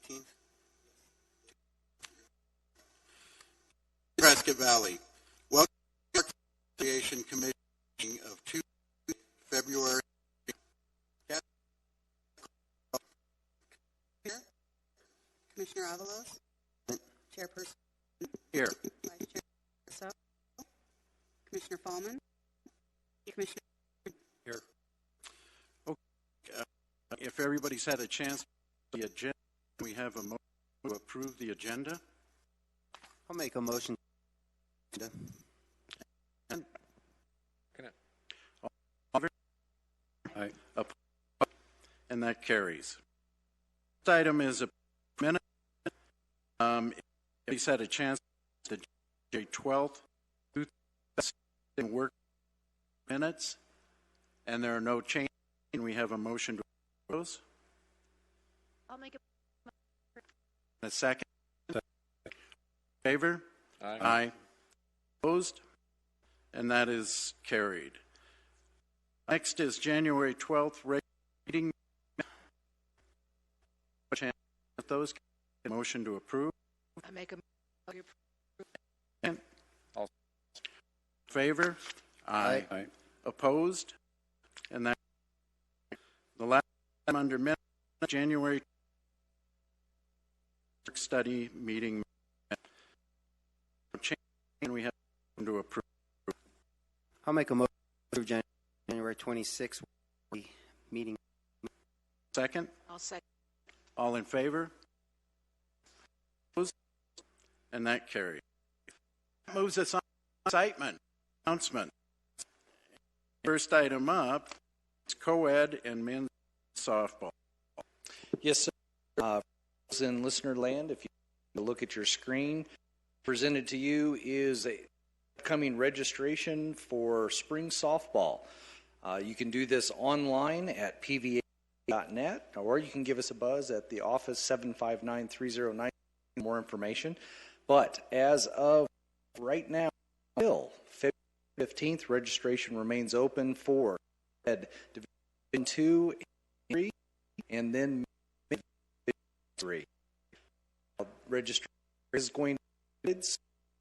18th. Prescott Valley. Welcome to our Creation Commission meeting of Tuesday, February. Here. Commissioner Avalos. Chairperson. Here. Vice Chair. So. Commissioner Fallman. Commissioner. Here. Okay. If everybody's had a chance to the agenda, we have a motion to approve the agenda. I'll make a motion. And that carries. This item is a minute. He's had a chance to January 12th, 2000 work minutes, and there are no changes. We have a motion to approve those. I'll make A second. Favor? Aye. Aye. Opposed? And that is carried. Next is January 12th regular meeting. Those motion to approve. I make a And I'll favor? Aye. Aye. Opposed? And that the last item under minutes, January work study meeting. And we have to approve. I'll make a motion to approve January 26th meeting. Second? I'll second. All in favor? Opposed? And that carries. That moves us on to excitement announcement. First item up is co-ed and men's softball. Yes, sir. In listener land, if you look at your screen, presented to you is a upcoming registration for spring softball. You can do this online at pva.net, or you can give us a buzz at the office 759-309 for more information. But as of right now, until February 15th, registration remains open for Division 2 and 3, and then 3. Registration is going to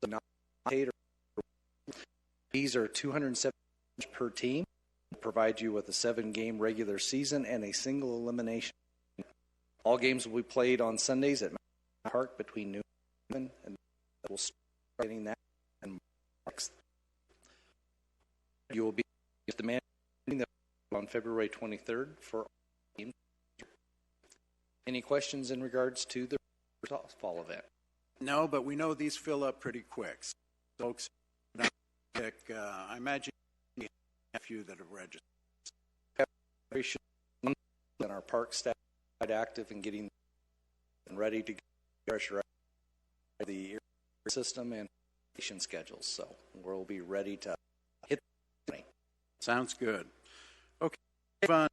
not paid. These are $270 per team. Provide you with a 7-game regular season and a single elimination. All games will be played on Sundays at Park between noon and 7, and we'll start getting that. And you will be at the man meeting on February 23rd for all games. Any questions in regards to the softball event? No, but we know these fill up pretty quick. So folks, I imagine you have a few that have registered. And our park staff are quite active in getting and ready to pressure the system and schedules. So we'll be ready to hit the money. Sounds good. Okay, fun.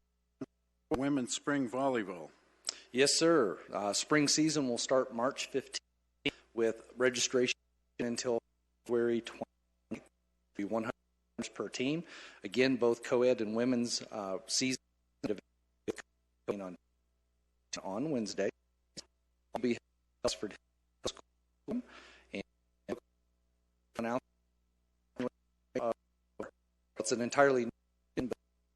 Women's spring volleyball. Yes, sir. Spring season will start March 15th with registration until February 20th. Be 100 per team. Again, both co-ed and women's season on Wednesday. I'll be Hussford School and it's an entirely new,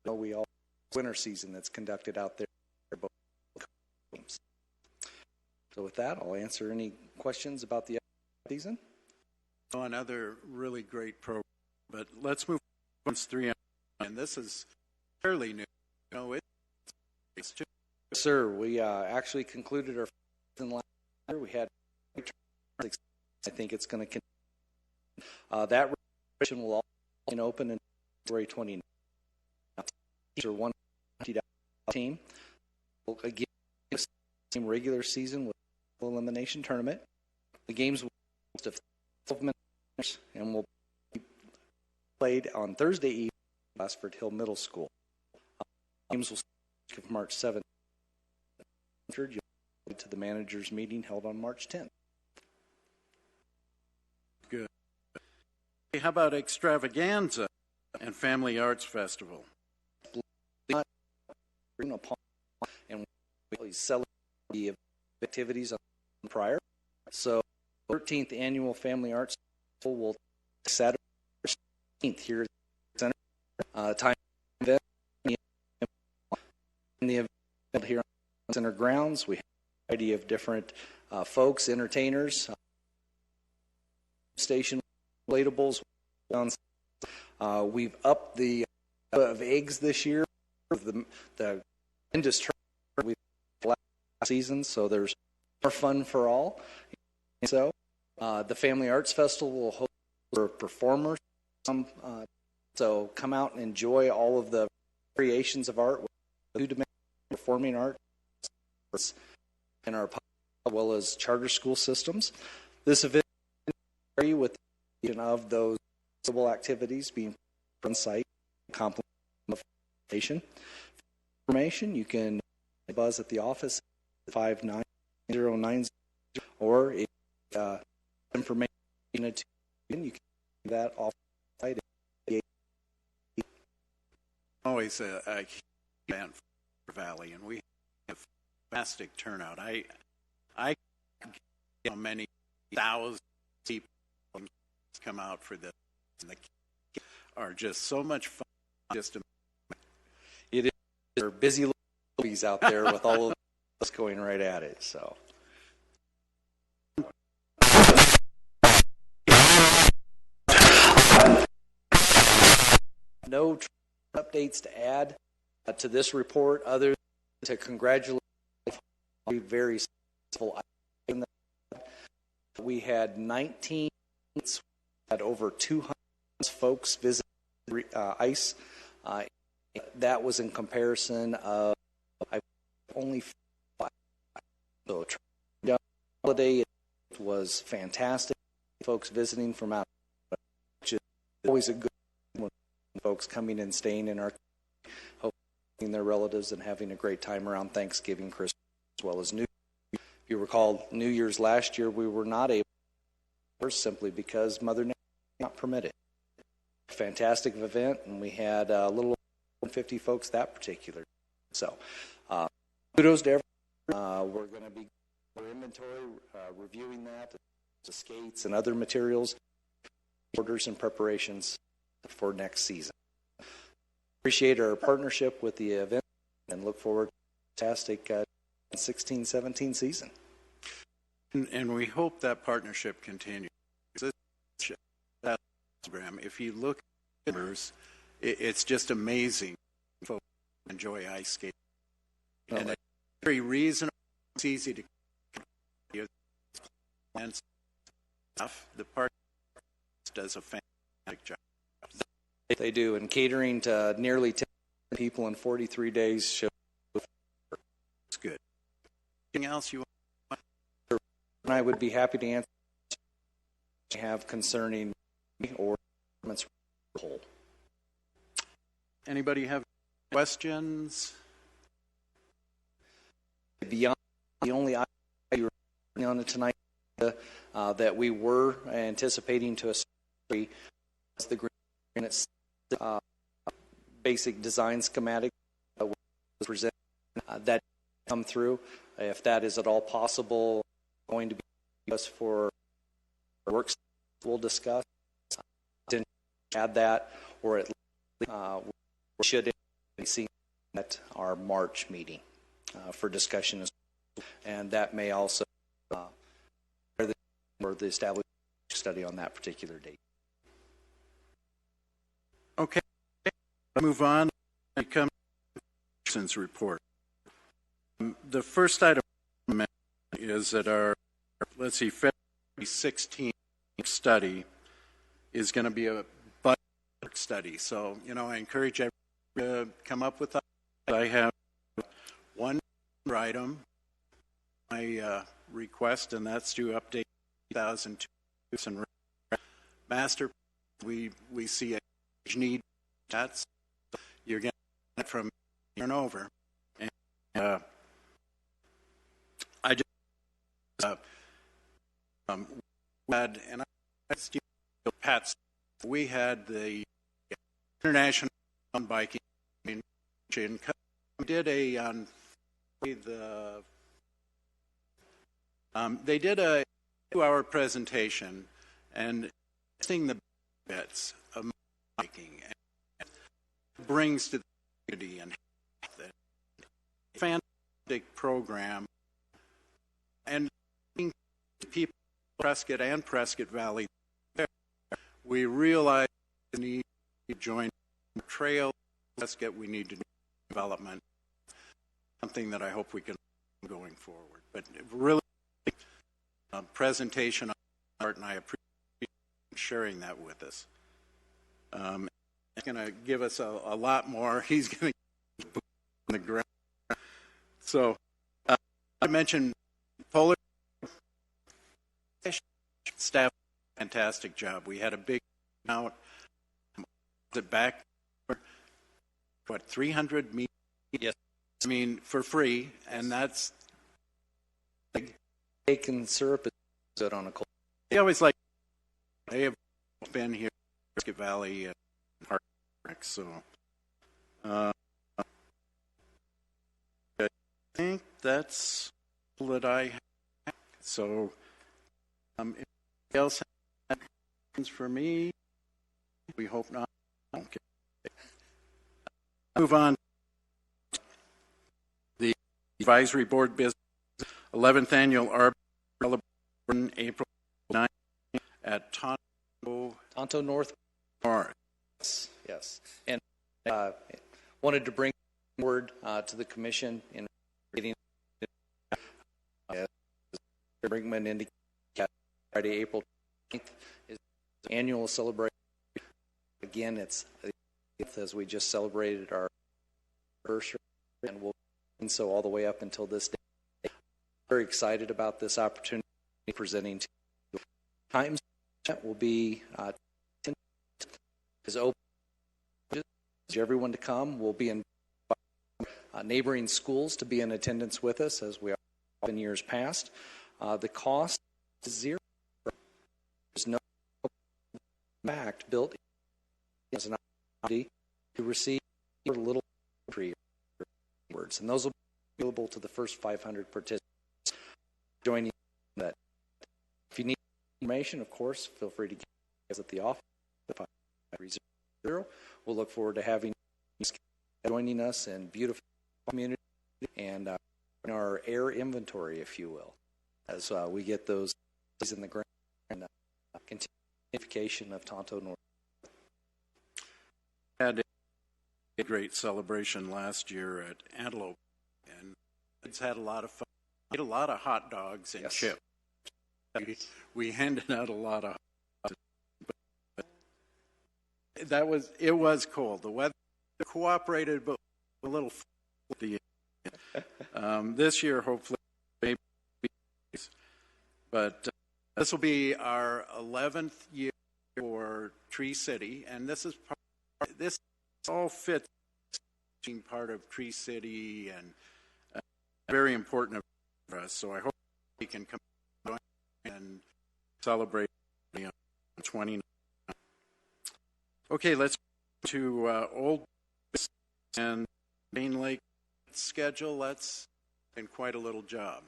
but we all winter season that's conducted out there. Both teams. So with that, I'll answer any questions about the season. Another really great program, but let's move on to 3, and this is fairly new. You know, it's just Sir, we actually concluded our season last year. We had, I think it's going to continue. That registration will also be open in February 29th. These are $150 team. Again, same regular season with elimination tournament. The games will be 12 minutes and will be played on Thursday evening at Glassford Hill Middle School. Games will start March 7th. You'll to the managers meeting held on March 10th. good. Hey, how about Extravaganza and Family Arts Festival? And we celebrate the activities on prior. So, 13th Annual Family Arts Festival will take Saturday, 16th here at the center. Time event in the event here on the center grounds. We have a variety of different folks, entertainers, station inflatables. We've upped the of eggs this year. The industry we last season, so there's more fun for all. So, the Family Arts Festival will host for performers. So come out and enjoy all of the creations of art, two-dimensional performing art, in our public as well as charter school systems. This event is with the of those activities being on site, complement information. You can buzz at the office 59090, or if information you can do that off site. Always a huge event for Valley, and we have fantastic turnout. I many thousands of people come out for this, and the kids are just so much fun. It is. There are busy ladies out there with all of us going right at it. So. No updates to add to this report other than to congratulate very successful. We had 19, had over 200 folks visit ICE. That was in comparison of only 5. So holiday was fantastic. Folks visiting from out, which is always a good one. Folks coming and staying in our, hoping their relatives and having a great time around Thanksgiving, Christmas, as well as New Year's. If you recall, New Year's last year we were not able to, simply because Mother Nature did not permit it. Fantastic event, and we had a little over 50 folks that particular. So, kudos to everyone. We're going to be for inventory, reviewing that, the skates and other materials, orders and preparations for next season. Appreciate our partnership with the event and look forward to a fantastic 16-17 season. And we hope that partnership continues. That program, if you look at numbers, it's just amazing. Folks enjoy ice skating, and it's very reasonable. It's easy to plan stuff. The park does a fantastic job. They do, and catering to nearly 10 people in 43 days shows it's good. Anything else you want? And I would be happy to answer you have concerning me or the whole. Anybody have questions? Beyond the only item you were working on tonight that we were anticipating to a certain was the green basic design schematic was presented that come through. If that is at all possible, going to be us for works, we'll discuss. Didn't add that, or at least we should be seeing at our March meeting for discussion, and that may also or the established study on that particular date. Okay, let's move on. We come to the person's report. The first item is that our, February 16th study is going to be a budget study. So, I encourage everyone to come up with that. I have one item, my request, and that's to update 2002 and master. We see a need. That's you're getting that from here and over. And I just had, and Pat, we had the International Biking Convention. We did a on the They did a 2-hour presentation and listing the benefits of biking and brings to the community and a fantastic program. And people in Prescott and Prescott Valley, we realize the need to join trail Prescott. We need to do development, something that I hope we can do going forward. But really, presentation on part, and I appreciate sharing that with us. He's going to give us a lot more. He's going to put on the ground. So, I mentioned Polar staff, fantastic job. We had a big amount. Back, 300 meters? Yes. I mean, for free, and that's. Cake and syrup is good on a cold. They always like. They have been here, Prescott Valley and Park, so. I think that's all that I have. So, anything else have questions for me? We hope not. Okay. Move on. The Advisory Board Business 11th Annual Arbor Celebration, April 9th at Tonto North. Yes. And wanted to bring word to the commission in getting Brinkman indicated Friday, April 9th is the annual celebration. Again, it's as we just celebrated our anniversary, and we'll do so all the way up until this day. Very excited about this opportunity presenting to you. Times will be is open to everyone to come. We'll be in neighboring schools to be in attendance with us, as we have in years past. The cost is zero. There's no fact built as an opportunity to receive a little tree words, and those will be available to the first 500 participants joining that. If you need information, of course, feel free to get us at the office. We'll look forward to having you joining us in beautiful community and in our air inventory, if you will, as we get those in the ground and continuation of Tonto North. Had a great celebration last year at Antelope, and it's had a lot of fun. We ate a lot of hot dogs and chips. We handed out a lot of hot dogs. It was cold. The weather cooperated, but a little at the end. This year, hopefully, maybe. But this will be our 11th year for Tree City, and this all fits being part of Tree City and very important for us. So I hope we can come and celebrate on 29. Okay, let's go to Old and Main Lake schedule. That's been quite a little job,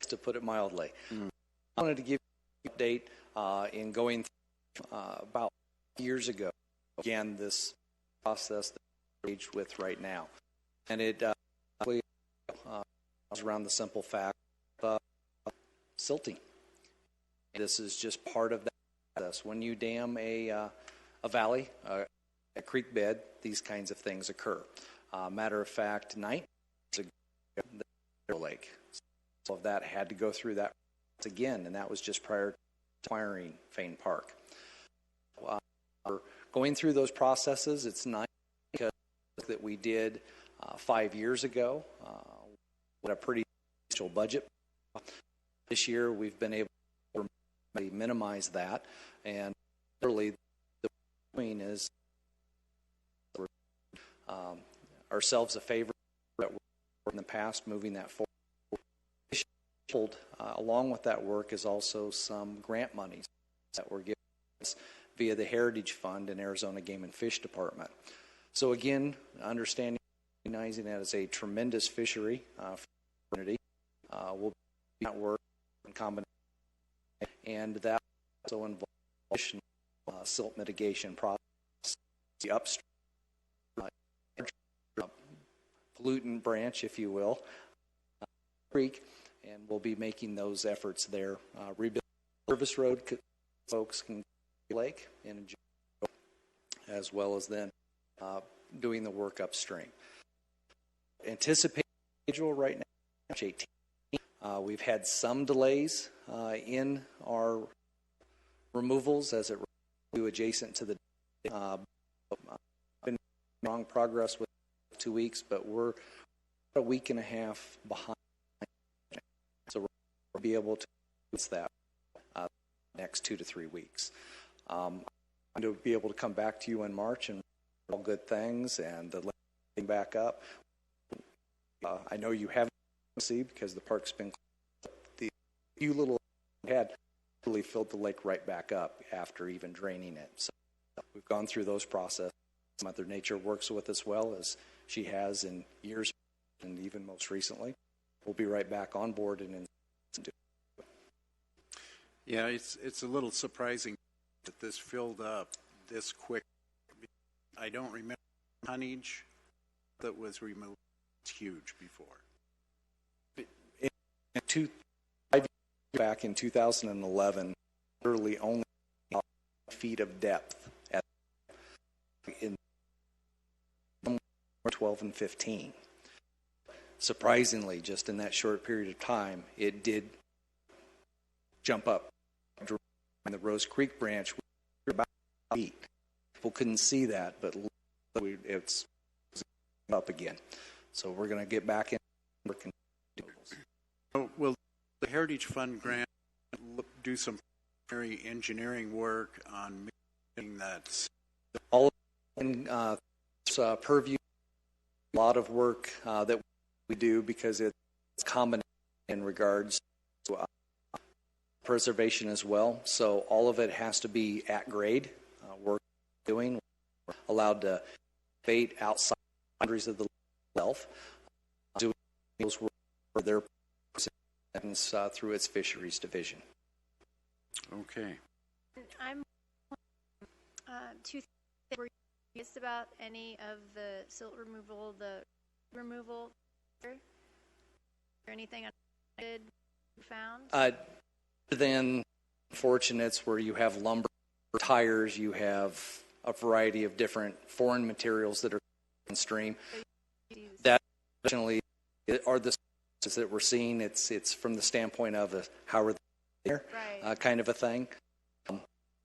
to put it mildly. I wanted to give you an update in going through, about years ago. Began this process that we're engaged with right now, and it was around the simple fact of silting. This is just part of that process. When you dam a valley, a creek bed, these kinds of things occur. Matter of fact, 9 years ago, the lake, so that had to go through that again, and that was just prior to acquiring Fane Park. We're going through those processes. It's nice because that we did 5 years ago. With a pretty substantial budget. This year, we've been able to minimize that, and literally the point is ourselves a favor that we're in the past, moving that forward. Along with that work is also some grant monies that were given us via the Heritage Fund and Arizona Game and Fish Department. So again, recognizing that as a tremendous fishery for the community, we'll that work in combination, and that also involves additional silt mitigation process, the upstream pollutant branch, if you will, creek, and we'll be making those efforts there. Rebuild service road, folks can lake and enjoy, as well as then doing the work upstream. Anticipated schedule right now, March 18th. We've had some delays in our removals as it relates to adjacent to the been strong progress with 2 weeks, but we're a week and a half behind, so we'll be able to use that next 2 to 3 weeks. I'm going to be able to come back to you in March and all good things and the lake back up. I know you haven't seen because the park's been the few little had really filled the lake right back up after even draining it. So we've gone through those processes. Mother Nature works with us well as she has in years and even most recently. We'll be right back on board and Yeah, it's a little surprising that this filled up this quick. I don't remember tonnage that was removed. It's huge before. Back in 2011, literally only feet of depth in 12 and 15. Surprisingly, just in that short period of time, it did jump up. In the Rose Creek branch, we were about 8 feet. People couldn't see that, but it's up again. So we're going to get back in. Will the Heritage Fund grant do some primary engineering work on making that? All in purview, a lot of work that we do because it's common in regards to preservation as well. So all of it has to be at grade. We're doing. We're allowed to bait outside the boundaries of the self. Doing those work for their through its fisheries division. Okay. I'm two things that were curious about any of the silt removal, or anything I found? Other than fortunates where you have lumber, tires, you have a variety of different foreign materials that are in stream. That originally are the sources that we're seeing. It's from the standpoint of how are they there, Right. kind of a thing.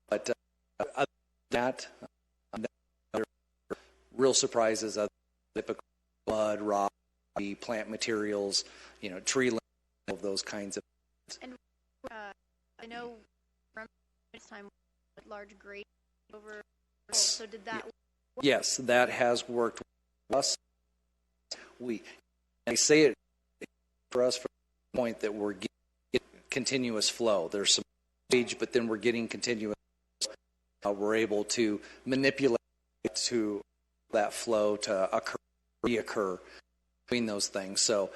But other than that, there are real surprises of typical mud, rock, plant materials, tree limbs, all of those kinds of things. And I know from this time, large grate over. So did that? Yes, that has worked with us. I say it for us from the point that we're getting continuous flow. There's some stage, but then we're getting continuous. We're able to manipulate to that flow to reoccur between those things. So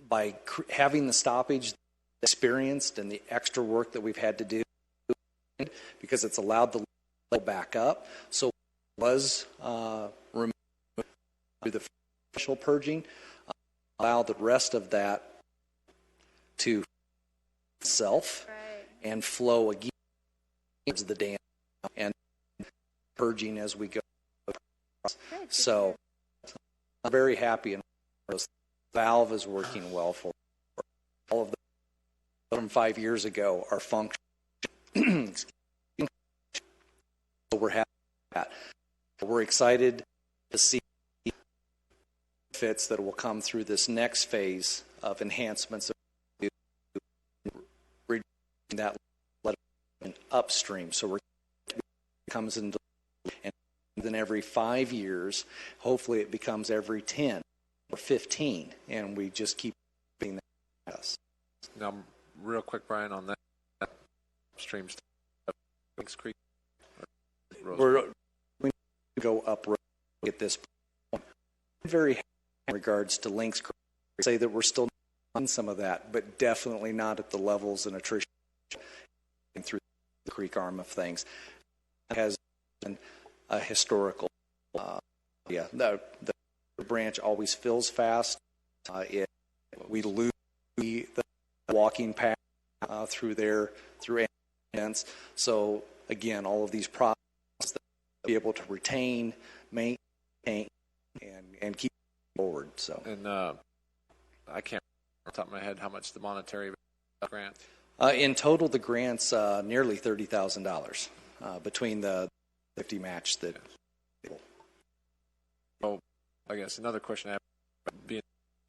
by having the stoppage experienced and the extra work that we've had to do, because it's allowed the level back up, so it was removed through the official purging, allow the rest of that to self Right. and flow again towards the dam and purging as we go. Good. So I'm very happy, and the valve is working well for all of them from 5 years ago are functioning. So we're happy with that. We're excited to see benefits that will come through this next phase of enhancements of reducing that upstream. So it comes into, and then every 5 years, hopefully it becomes every 10 or 15, and we just keep being that. Us. Now, real quick, Brian, on that upstream stuff, Lynx Creek. We're going to go up at this point. Very happy in regards to Lynx Creek. Say that we're still on some of that, but definitely not at the levels and attrition through the creek arm of things. It has been a historical, the branch always fills fast. We lose the walking path through there, through ends. So again, all of these problems that be able to retain, maintain, and keep forward. So, And I can't remember off the top of my head how much the monetary grant. in total, the grant's nearly $30,000 between the 50 match that. Oh, I guess another question I have, being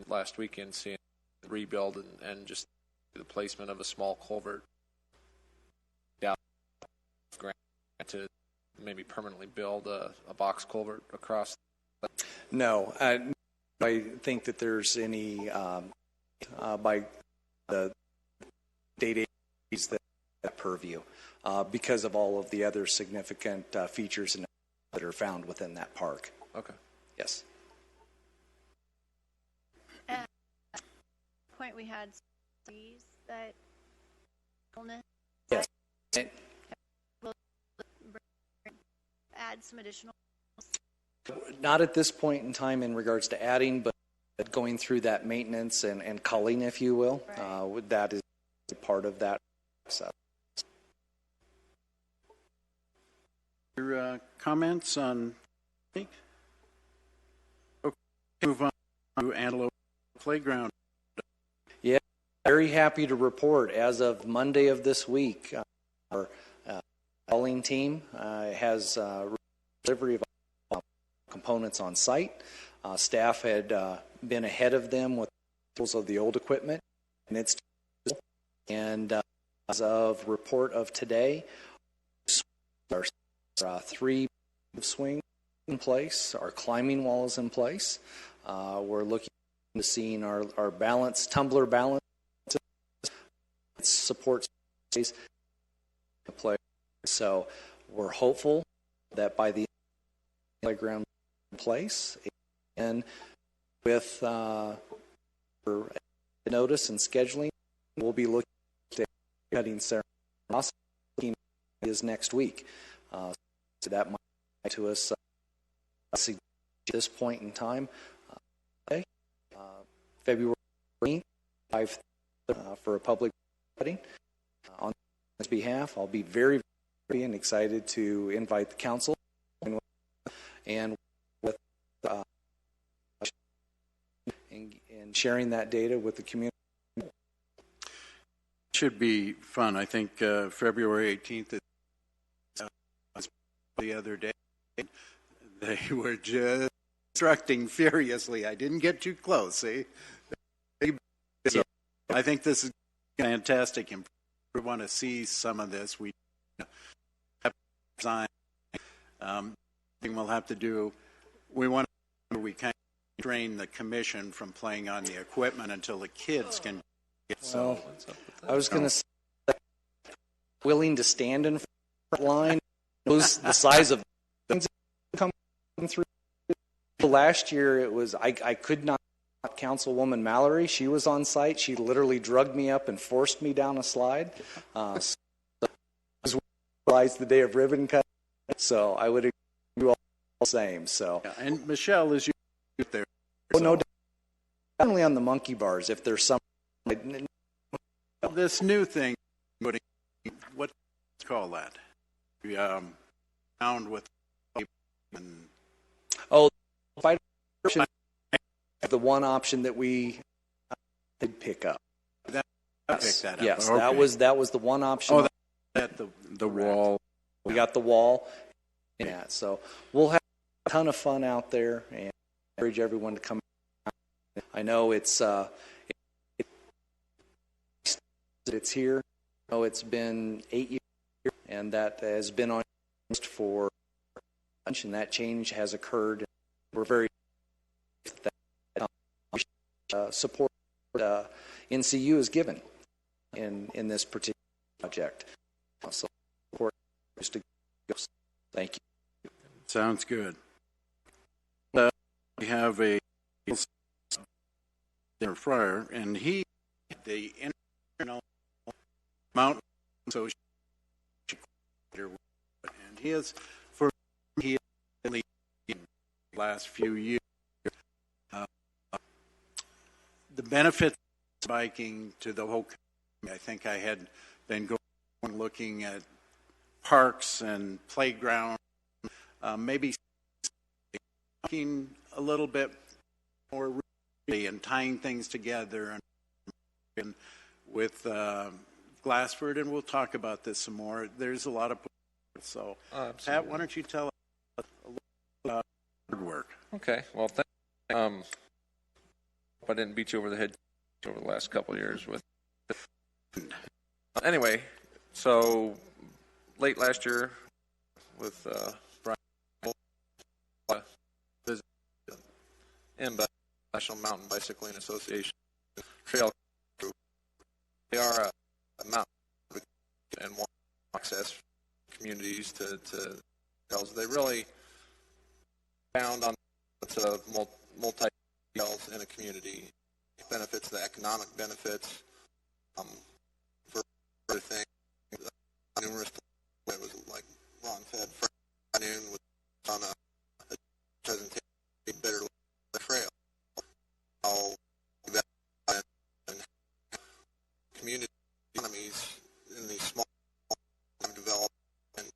last weekend, seeing the rebuild and just the placement of a small culvert down grant to maybe permanently build a box culvert across. No, I think that there's any by the state agencies that purview because of all of the other significant features that are found within that park. Okay. Yes. At one point we had trees that Yes. add some additional. Not at this point in time in regards to adding, but going through that maintenance and culling, if you will, Right. that is a part of that process. Your comments on? Okay, move on to Antelope Playground. Yeah, very happy to report as of Monday of this week, our culling team has delivery of components on site. Staff had been ahead of them with tools of the old equipment, and as of report of today, our 3 swings in place, our climbing wall is in place. We're looking to seeing our balance, tumbler balance support space play. So we're hopeful that by the playground in place and with notice and scheduling, we'll be looking at cutting ceremony is next week. So that might be to us at this point in time. February 5th for a public meeting. On his behalf, I'll be very happy and excited to invite the council and with and sharing that data with the community. Should be fun. I think February 18th is the other day. They were just constructing furiously. I didn't get too close, see? So I think this is fantastic. And we want to see some of this. We have design. Thing we'll have to do. We want to. We kind of train the commission from playing on the equipment until the kids can get so. I was going to say, willing to stand in front line, knows the size of things coming through. Last year, it was I could not. Councilwoman Mallory, she was on site. She literally drugged me up and forced me down a slide. So it was the day of ribbon cut. So I would do all the same. So Yeah, and Michelle is there. oh, no, definitely on the monkey bars if there's some. This new thing, what do you call that? Found with and Oh, spider option, the one option that we did pick up. I picked that up. Yes, Okay. that was the one option. Oh, that the wall. We got the wall. Yeah, so we'll have a ton of fun out there and encourage everyone to come out. I know it's here. I know it's been 8 years, and that has been on for lunch, and that change has occurred. We're very support NCU is given in this particular project. So support just to thank you. Sounds good. We have a Fryer, and he the International Mountain Association, and he has leading the last few years. The benefits of biking to the whole community. I think I had been going looking at parks and playgrounds, maybe looking a little bit more really and tying things together and with Glassford, and we'll talk about this some more. There's a lot of so Pat, why don't you tell us a little about hard work? Okay, well, hope I didn't beat you over the head over the last couple of years with. Anyway, so late last year with Brian visit IMBA, National Mountain Bicycling Association Trail Group. They are a mountain and want access communities to trails. They really found on multi trails in a community. Benefits, the economic benefits, for other things. Numerous, it was like Ron said, Friday afternoon was on a presentation, Better Trail. How and community economies in these small development and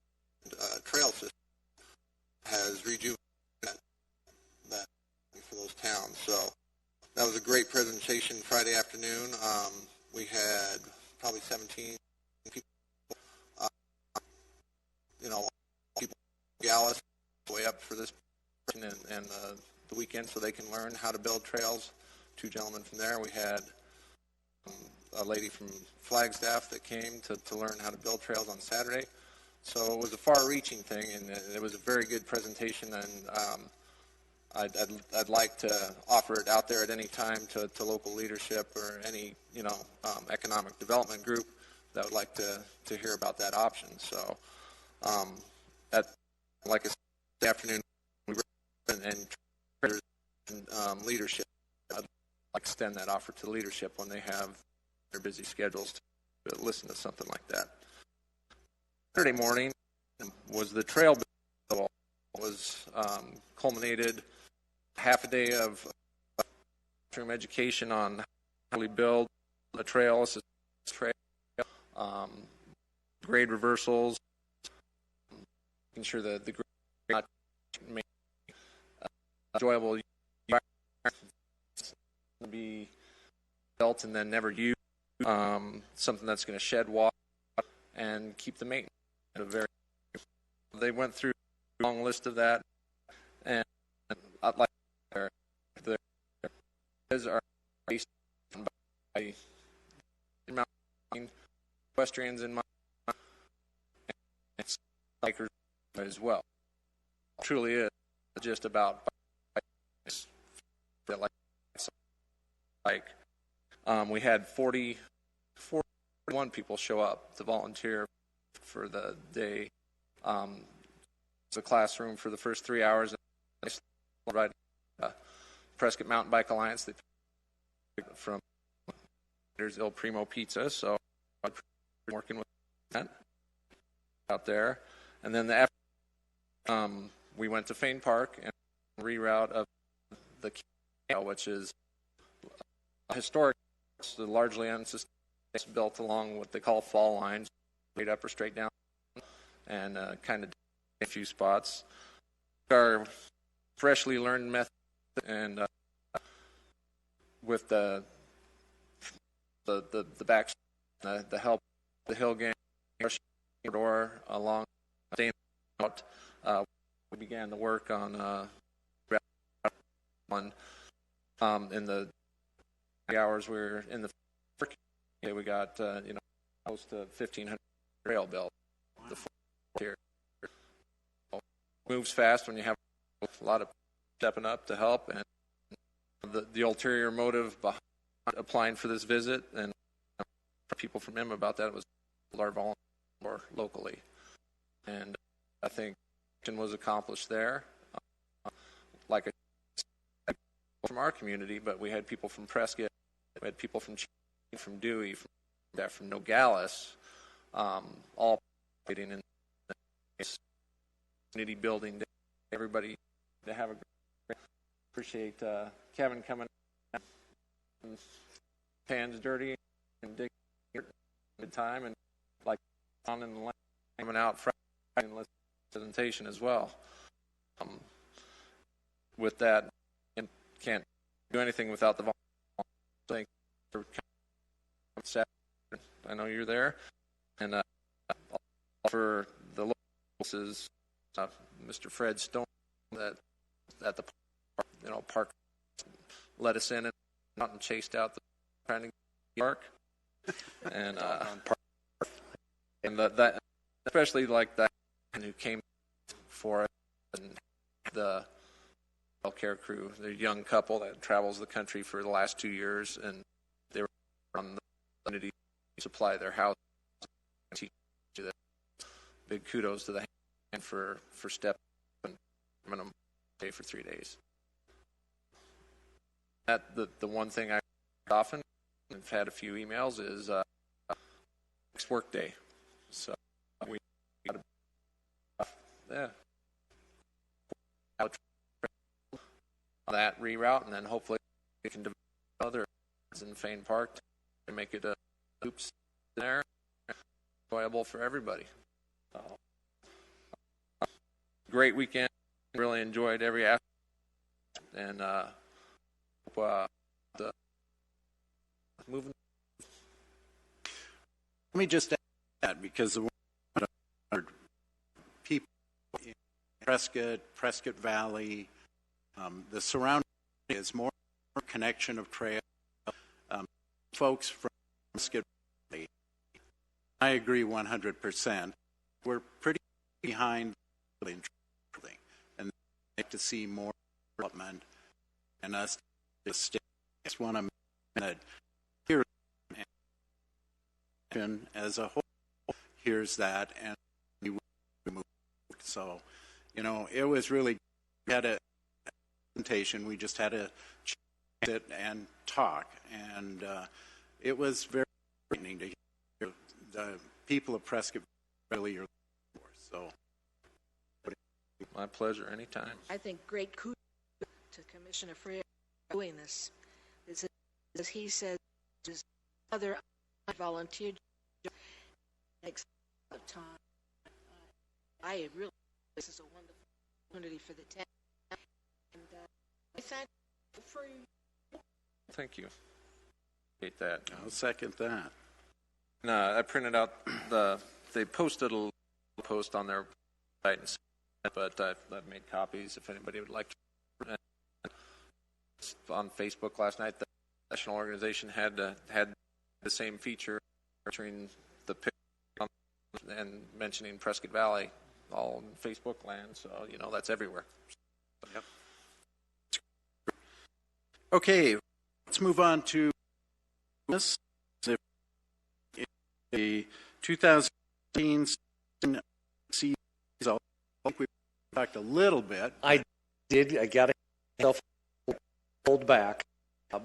trail systems has rejuvenated that for those towns. So that was a great presentation Friday afternoon. We had probably 17 people, people Gallus way up for this and the weekend so they can learn how to build trails. 2 gentlemen from there. We had a lady from Flagstaff that came to learn how to build trails on Saturday. So it was a far-reaching thing, and it was a very good presentation, and I'd like to offer it out there at any time to local leadership or any economic development group that would like to hear about that option. So like I said, this afternoon and leadership, I'd like to extend that offer to leadership when they have their busy schedules to listen to something like that. Saturday morning was the trail bill was culminated. Half a day of classroom education on how we build a trail, grade reversals, making sure that the grade not make enjoyable to be built and then never used, something that's going to shed water and keep the maintenance at a very. They went through a long list of that, and I'd like. There are based by equestrians in my and bikers as well. It truly is just about like we had 41 people show up to volunteer for the day. It's a classroom for the first 3 hours. Right. Prescott Mountain Bike Alliance, they from there's Il Primo Pizza, so I'm working with that out there. And then we went to Fane Park and reroute of the canal, which is historic, largely unsustainable, built along what they call fall lines, straight up or straight down, and kind of a few spots. Our freshly learned method and with the back, the help, the hill gang, door along out, we began the work on in the hours we were in the we got close to 1,500 trail built. The here moves fast when you have a lot of stepping up to help, and the ulterior motive behind applying for this visit and people from him about that was our volunteer locally, and I think action was accomplished there. Like I said, from our community, but we had people from Prescott, we had people from from Dewey, from Nogales, all participating in this community building. Everybody to have a great. Appreciate Kevin coming. Hands dirty and digging good time, and like on in the land coming out Friday and let's presentation as well. With that, and can't do anything without the volunteers. I know you're there, and for the locals is Mr. Fred Stone that at the park let us in and out and chased out the trying to park, and that especially like that who came for it, and the care crew, the young couple that travels the country for the last 2 years, and they were on the community to supply their house. Big kudos to the hand for step and minimum pay for 3 days. That the one thing I often have had a few emails is next work day, so we that reroute, and then hopefully we can develop other in Fane Park to make it a loops there enjoyable for everybody. So, great weekend. Really enjoyed every aspect, and the moving. Let me just add that because the people in Prescott Valley, the surrounding is more connection of trail. Folks from Prescott Valley, I agree 100%. We're pretty behind in traveling, and I'd like to see more development. And us just want to that here as a whole hears that, and we move. So, it was really, we had a presentation. We just had to sit and talk, and it was very frightening to hear the people of Prescott really are looking for. So, my pleasure, anytime. I think great kudos to Commissioner Freer for doing this. This is, as he says, is other volunteer takes a lot of time. I really, this is a wonderful opportunity for the town. And I thank you for you. Thank you. Appreciate that. I'll second that. And, I printed out they posted a post on their site, but I've made copies if anybody would like to. On Facebook last night, the national organization had the same feature featuring the picture and mentioning Prescott Valley, all in Facebook land. So that's everywhere. Yep. Okay, let's move on to this. The 2016 season. I think we talked a little bit. I did. I got myself pulled back,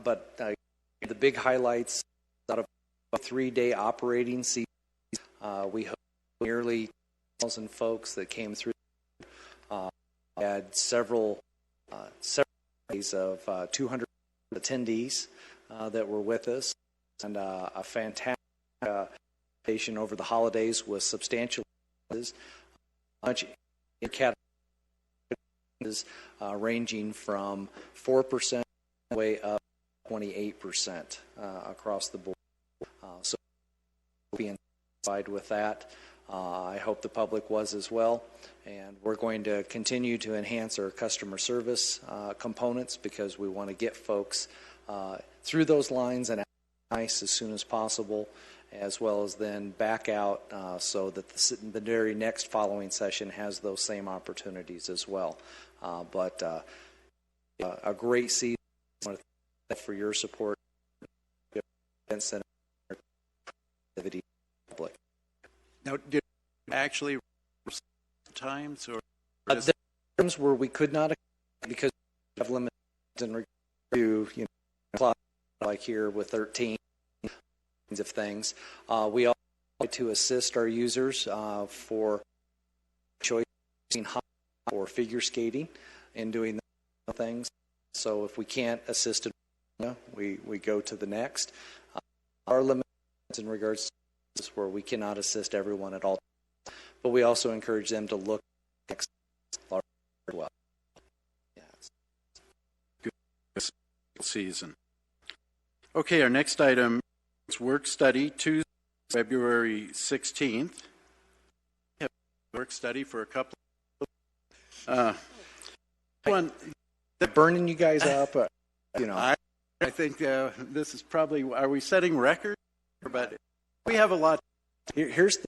but the big highlights out of a 3-day operating season, we hosted nearly 1,000 folks that came through. Had several days of 200 attendees that were with us, and a fantastic presentation over the holidays with substantial much in categories ranging from 4% all the way up 28% across the board. So being satisfied with that. I hope the public was as well. And we're going to continue to enhance our customer service components because we want to get folks through those lines and nice as soon as possible, as well as then back out so that the very next following session has those same opportunities as well. But a great season. I want to thank you for your support. Public. Now, did you actually times or there are times where we could not because we have limits in regard to like here with 13. kinds of things. We also try to assist our users for choice or figure skating and doing those things. So if we can't assist it, we go to the next. Our limits in regards to this where we cannot assist everyone at all, but we also encourage them to look next as well. Good season. Okay, our next item is work study, Tuesday, February 16th. We have a work study for a couple of one. Burning you guys up, I think this is probably, are we setting records? But we have a lot. Here's the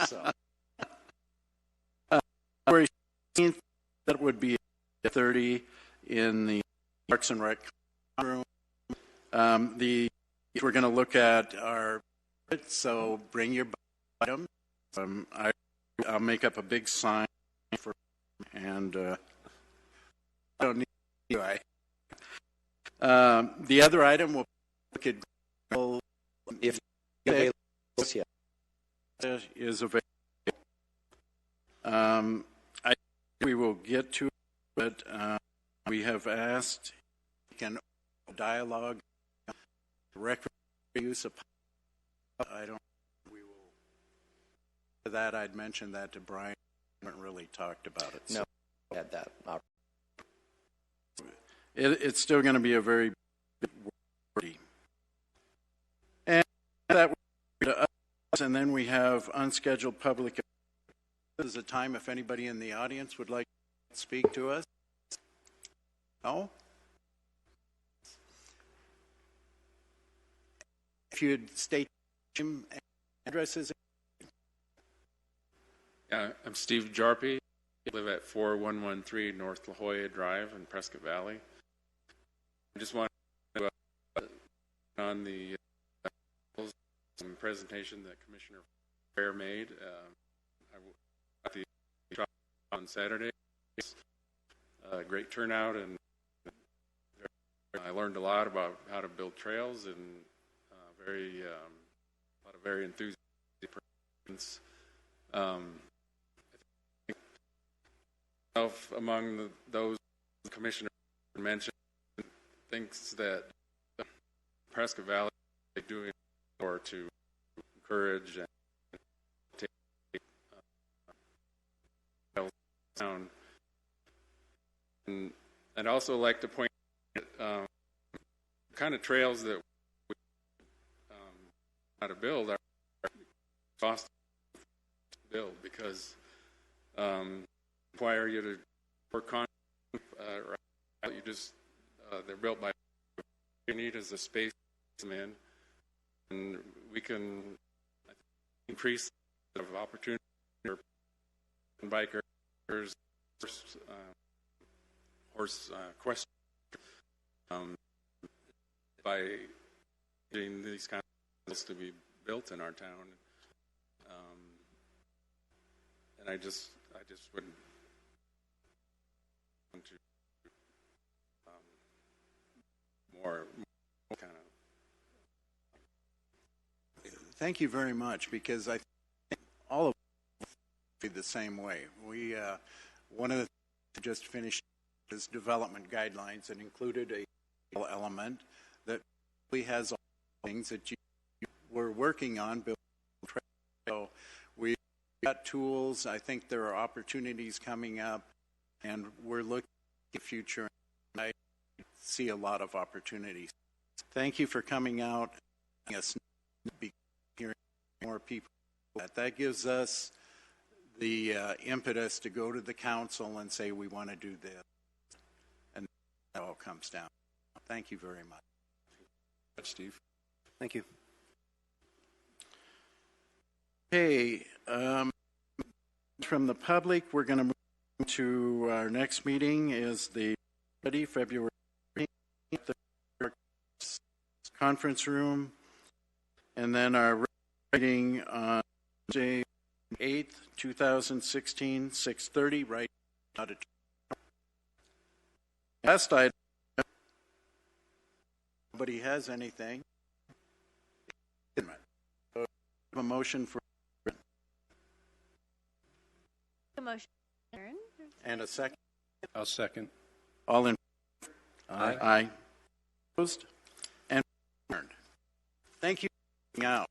so. February 16th, that would be 30 in the Parks and Rec room. We're going to look at our, so bring your items. I'll make up a big sign for, and I don't need you. The other item will look at If is available. We will get to it, but we have asked can dialogue record use of. I don't. We will. For that, I'd mentioned that to Brian. We haven't really talked about it. No, So had that. it's still going to be a very big wordy. And that to us, and then we have unscheduled public. This is a time if anybody in the audience would like to speak to us. No? If you'd state name and addresses. I'm Steve Jarpy. I live at 4113 North La Jolla Drive in Prescott Valley. I just want to on the presentation that Commissioner Fair made. On Saturday, great turnout, and I learned a lot about how to build trails, and a lot of very enthusiastic participants. Among those the Commissioner mentioned, thinks that Prescott Valley is doing more to encourage and take down. And I'd also like to point out kind of trails that we how to build are cost to build because require you to work on you just they're built by you need is a space to them in, and we can increase the opportunity for bikers, horse question by getting these kinds of things to be built in our town, and I just would want to more kind of. Thank you very much, because I think all of us feel the same way. We one of the things we just finished is development guidelines, and included a element that really has all the things that we're working on building. So we've got tools. I think there are opportunities coming up, and we're looking at the future. I see a lot of opportunities. Thank you for coming out and us hearing more people. That gives us the impetus to go to the council and say we want to do this, and that all comes down. Thank you very much. Steve. Thank you. Okay, from the public, we're going to move to our next meeting is the February 18th, the conference room, and then our meeting on Tuesday 8th, 2016, 6:30, right out of last item. Nobody has anything. a motion for A motion. Aaron? and a second? I'll second. All in Aye. Aye. Opposed? And adjourned. Thank you for coming out.